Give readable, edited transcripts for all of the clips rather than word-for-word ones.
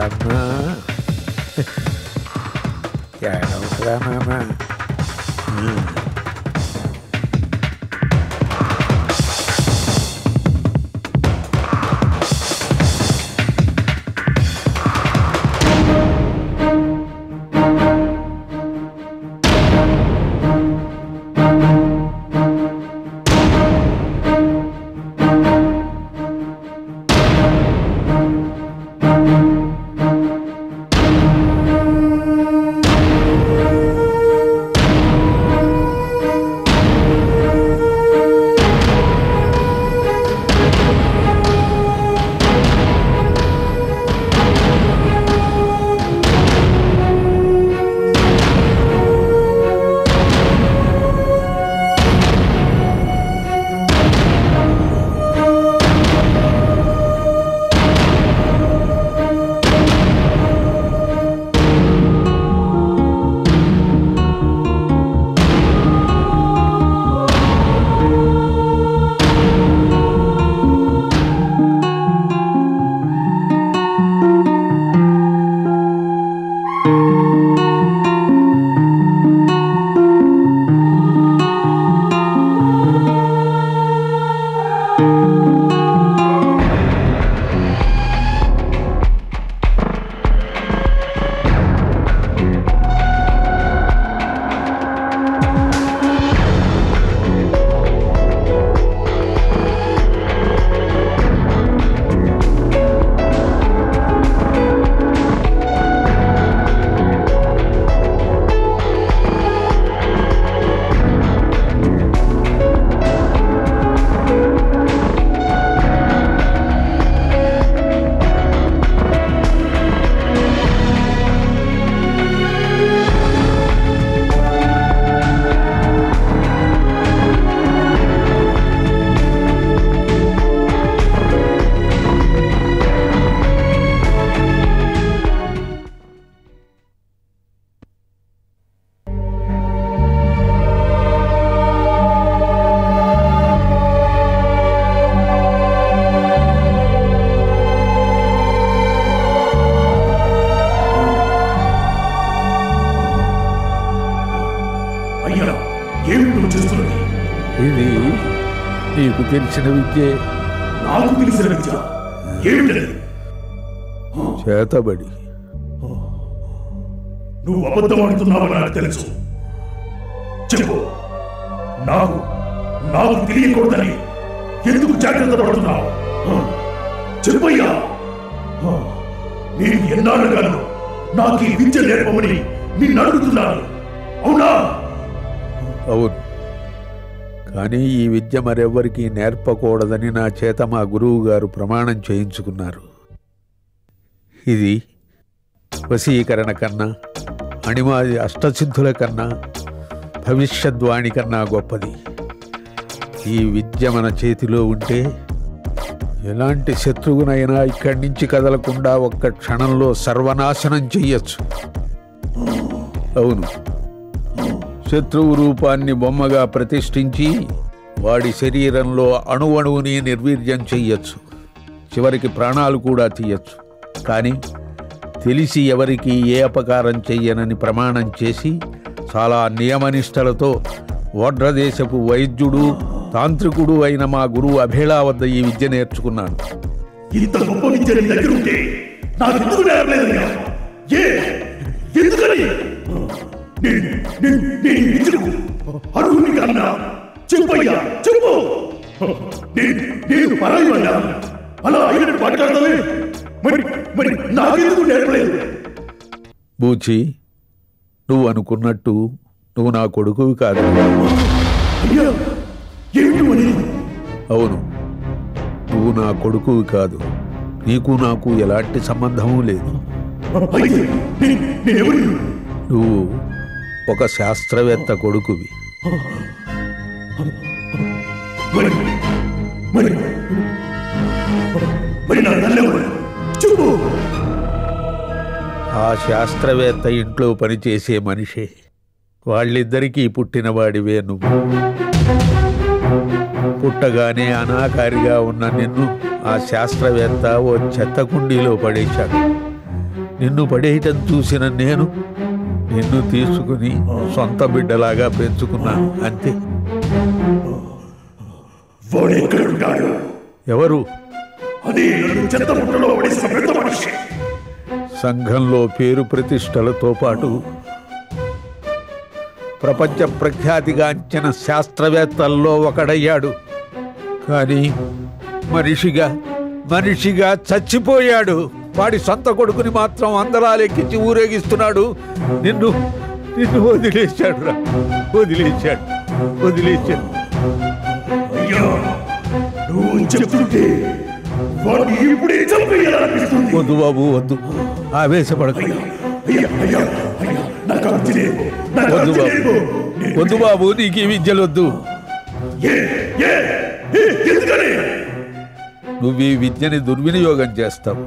కన్నా ఏడవకురా నాన్న. ఇది నీకు తెలిసిన విద్యే. నాకు తెలిసిన విద్య ఏమిటది? చేతబడి. నువ్వు అబద్ధమాడుతున్నావని నాకు తెలుసు. చెప్పు, నాకు తెలియకూడదని ఎందుకు జాగ్రత్త పడుతున్నావు? చెప్పయ్యా. నేను ఎన్నాళ్ళుగాను నాకు ఈ విద్య నేర్పమని నిన్ను అడుగుతున్నాను, అవునా? అవును, కానీ ఈ విద్య మరెవ్వరికీ నేర్పకూడదని నా చేత మా గురువు గారు ప్రమాణం చేయించుకున్నారు. ఇది వశీకరణ కన్నా, అణిమాది అష్టసిద్ధుల కన్నా, భవిష్యద్వాణి కన్నా గొప్పది. ఈ విద్య మన చేతిలో ఉంటే ఎలాంటి శత్రువునైనా ఇక్కడి నుంచి కదలకుండా ఒక్క క్షణంలో సర్వనాశనం చెయ్యొచ్చు. అవును, శత్రువు రూపాన్ని బొమ్మగా ప్రతిష్ఠించి వాడి శరీరంలో అణువణువుని నిర్వీర్యం చెయ్యొచ్చు. చివరికి ప్రాణాలు కూడా తీయచ్చు. కానీ తెలిసి ఎవరికి ఏ అపకారం చెయ్యనని ప్రమాణం చేసి చాలా నియమనిష్టలతో ఓడ్రదేశపు వైద్యుడు తాంత్రికుడు అయిన మా గురువు అభేళా వద్ద ఈ విద్య నేర్చుకున్నాను. ఇంత గొప్ప విద్య నీ దగ్గర ఉంటే నాకు ఎందుకు నేర్పలేదయ్యా? ఎందుకని? అడుగుని కన్నా చెప్పయ్యా, చెప్పు. నేను పరాయివయ్యా, అలా అయినట్టు మాట్లాడతావే. మరి నాకెందుకు నేర్పలేదు? బూచి, నువ్వు అనుకున్నట్టు నువ్వు నా కొడుకువి కాదు. అయ్యా, ఏమిటి మరి? అవును, నువ్వు నా కొడుకువి కాదు. నీకు నాకు ఎలాంటి సంబంధమూ లేదు. నువ్వు ఒక శాస్త్రవేత్త కొడుకువి. ఆ శాస్త్రవేత్త ఇంట్లో పనిచేసే మనిషే. వాళ్ళిద్దరికీ పుట్టినవాడివే నువ్వు. పుట్టగానే అనాకారిగా ఉన్న నిన్ను ఆ శాస్త్రవేత్త ఓ చెత్త కుండీలో పడేశాడు. నిన్ను పడేయటం చూసిన నేను నిన్ను తీసుకుని సొంత బిడ్డలాగా పెంచుకున్నాను, అంతే. ఎవరు? సంఘంలో పేరు ప్రతిష్టలతో పాటు ప్రపంచ ప్రఖ్యాతిగాంచిన శాస్త్రవేత్తల్లో ఒకడయ్యాడు. కానీ మనిషిగా చచ్చిపోయాడు. వాడి సొంత కొడుకుని మాత్రం అందరాలెక్కించి ఊరేగిస్తున్నాడు. నిన్ను వదిలేశాడు రా, వదిలేశాడు. వద్దు బాబు, వద్దు, ఆవేశపడక. వద్దు బాబు, నీకు ఈ విద్యలు వద్దు. నువ్వు ఈ విద్యని దుర్వినియోగం చేస్తావు,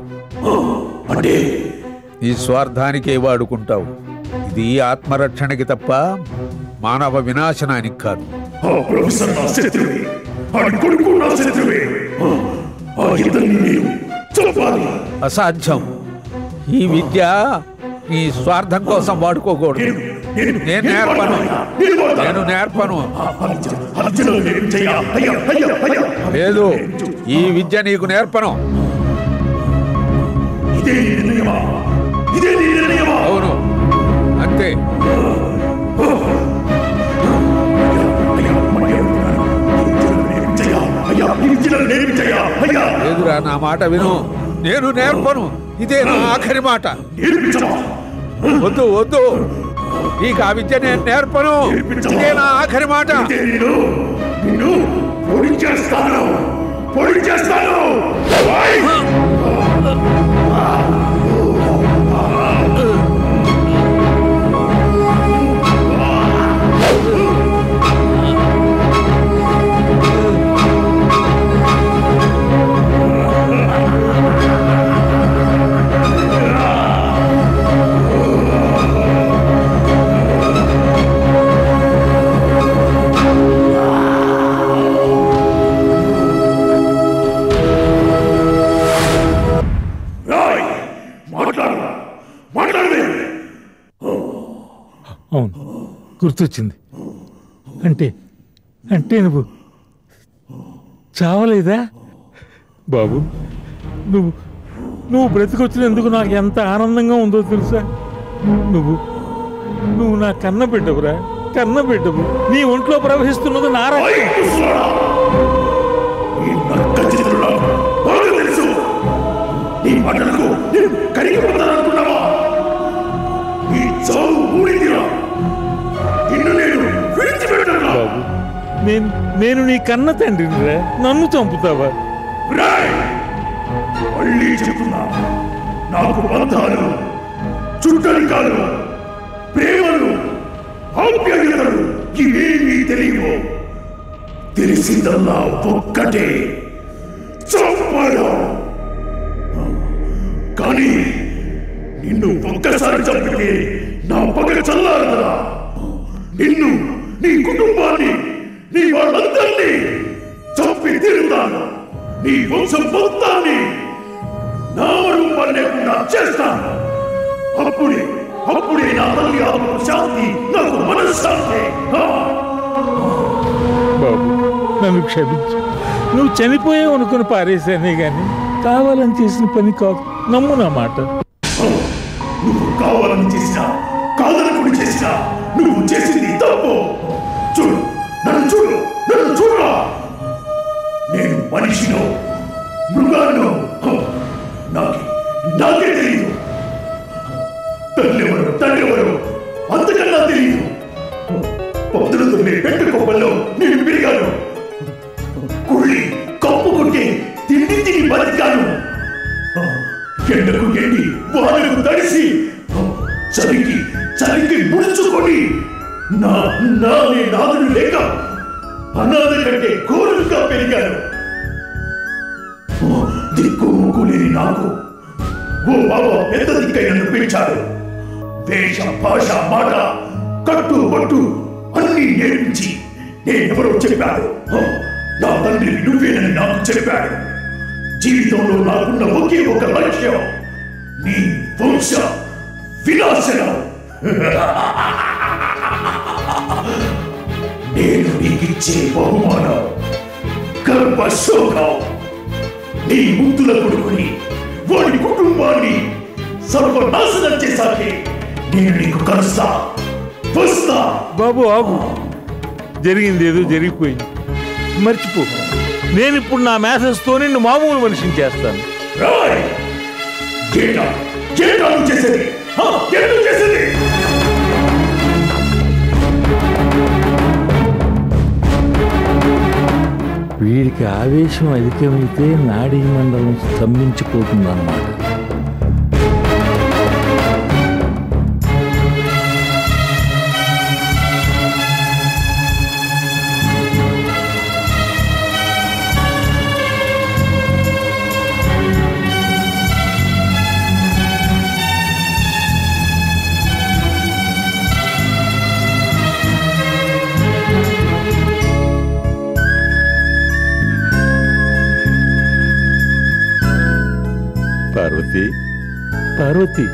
ఈ స్వార్థానికే వాడుకుంటావు. ఇది ఆత్మరక్షణకి తప్ప మానవ వినాశనానికి కాదు. అసాధ్యం. ఈ విద్య నీ స్వార్థం కోసం వాడుకోకూడదు. నేను నేర్పను. లేదు, ఈ విద్య నీకు నేర్పను. అవును, అంతే. లేదురా, నా మాట విను. నేను నేర్పను. ఇదే నా ఆఖరి మాట. వద్దు, నీకు ఆ విద్య నేను నేర్పను. ఇదే నా ఆఖరి మాట. అవును, గుర్తొచ్చింది. అంటే నువ్వు చావలేదా బాబు? నువ్వు బ్రతికొచ్చినందుకు నాకు ఎంత ఆనందంగా ఉందో తెలుసా? నువ్వు నా కన్న బిడ్డవురా, కన్న బిడ్డవు. నీ ఒంట్లో ప్రవహిస్తున్నది నా బాబు. నేను నీ కన్న తండ్రినిరా, నన్ను చంపుతావా? నాకు బంధాలు, చుట్టరికాలు, ప్రేమలు, ఆప్యాయతలు ఇవేమీ తెలియవు. తెలిసిందల్లా ఒక్కటే, చంపడం. కానీ నిన్ను ఒక్కసారి చంపితే నా పగ చల్లారదా? నిన్ను, నీ కుటుంబాన్ని, నీ వాళ్ళందరినీ చంపి తిరుగుతాను. నీ వంశం మొత్తాన్ని నామరూపం లేకుండా చేస్తాను. అప్పుడే నా తల్లి ఆత్మకు శాంతి, నాకు మనశ్శాంతి. బాబు, నన్ను క్షమించు. నువ్వు చనిపోయావు అనుకుని పారేశానే గాని కావాలని చేసిన పని కాదు. నమ్ము నా మాట. నువ్వు కావాలని చేసినా, కాదనుకుని చేసినా నువ్వు చేసింది తప్పు. చూడు, నన్ను చూడురా. నేను మనిషినో మృగాన్నో నాకే తెలియదు. తల్లెవరు అంతకన్నా తెలియదు. పొద్దులతో పెట్టు కొప్పల్లో నేను పెరిగాను. కుళ్ళి కప్పు కొట్టి తిని బతికాను. ఎండకు ఎండి, వానకు తడిసి, చలికి ముడుచుకొని నాదుడు లేక అనాథ కంటే ఘోరంగా పెరిగాను. దిక్కు ముక్కు లేని నాకు ఓ బాబా పెద్ద దిక్కై నన్ను పెంచాడు. వేష, భాష, మాట, కట్టు బట్టు అన్ని నేర్పించి నేనెవరో చెప్పాడు. నా తండ్రి నువ్వేనని నాకు చెప్పాడు. జీవితంలో నాకున్న ఒకే ఒక లక్ష్యం, నీ వంశ వినాశనం. నేను నీకిచ్చే బహుమానం గర్భశోకం. నీ ముద్దుల కొడుకుని, వాడి కుటుంబాన్ని సర్వనాశనం చేశాకే నేను నీకు కలుస్తా, వస్తా. బాబు ఆగు, జరిగింది ఏదో జరిగిపోయింది, మర్చిపో. నేను ఇప్పుడు నా మేథస్తో నిన్ను మామూలు మనిషిని చేస్తాను. రాయ్, చేసేది చేసేది. వీడికి ఆవేశం అధికమైతే నాడీ మండలం స్తంభించిపోతుందన్నమాట. పార్వతి,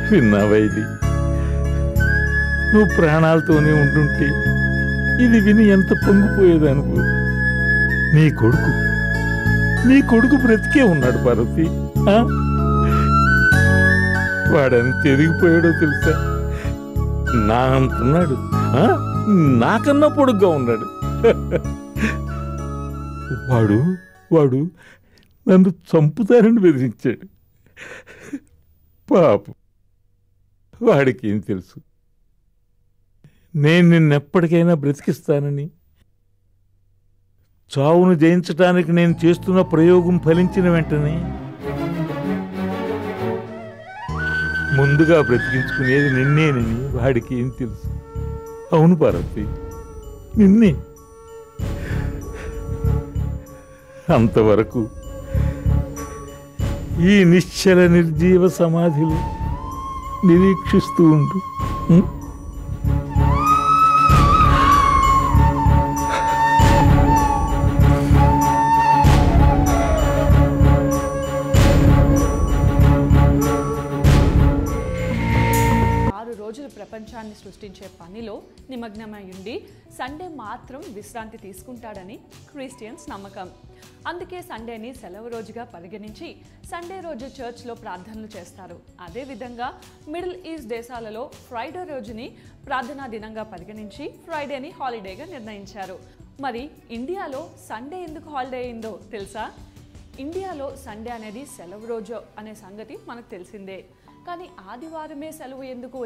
విన్నావా? ఇది నువ్వు ప్రాణాలతోనే ఉంటుంటే ఇది విని ఎంత పొంగిపోయేదనుకో. నీ కొడుకు బ్రతికే ఉన్నాడు పార్వతి. వాడెంత ఎదిగిపోయాడో తెలుసా? నా అంటున్నాడు, నాకన్నా పొడుగ్గా ఉన్నాడు. వాడు నన్ను చంపుతారని బెదిరించాడు. పాపం, వాడికి ఏం తెలుసు నేను నిన్నెప్పటికైనా బ్రతికిస్తానని. చావును జయించటానికి నేను చేస్తున్న ప్రయోగం ఫలించిన వెంటనే ముందుగా బ్రతికించుకునేది నిన్నేనని వాడికి ఏం తెలుసు? అవును పార్వతి, నిన్నే. అంతవరకు ఈ నిశ్చల నిర్జీవ సమాధిలో నిరీక్షిస్తూ ఉండు. 6 రోజులు ప్రపంచాన్ని సృష్టించే పనిలో నిమగ్నమై ఉండి సండే మాత్రం విశ్రాంతి తీసుకుంటాడని క్రిస్టియన్స్ నమ్మకం. అందుకే సండేని సెలవు రోజుగా పరిగణించి సండే రోజు చర్చ్లో ప్రార్థనలు చేస్తారు. అదేవిధంగా మిడిల్ ఈస్ట్ దేశాలలో ఫ్రైడే రోజుని ప్రార్థనా దినంగా పరిగణించి ఫ్రైడేని హాలిడేగా నిర్ణయించారు. మరి ఇండియాలో సండే ఎందుకు హాలిడే అయిందో తెలుసా? ఇండియాలో సండే అనేది సెలవు రోజు అనే సంగతి మనకు తెలిసిందే. కానీ ఆదివారమే సెలవు ఎందుకు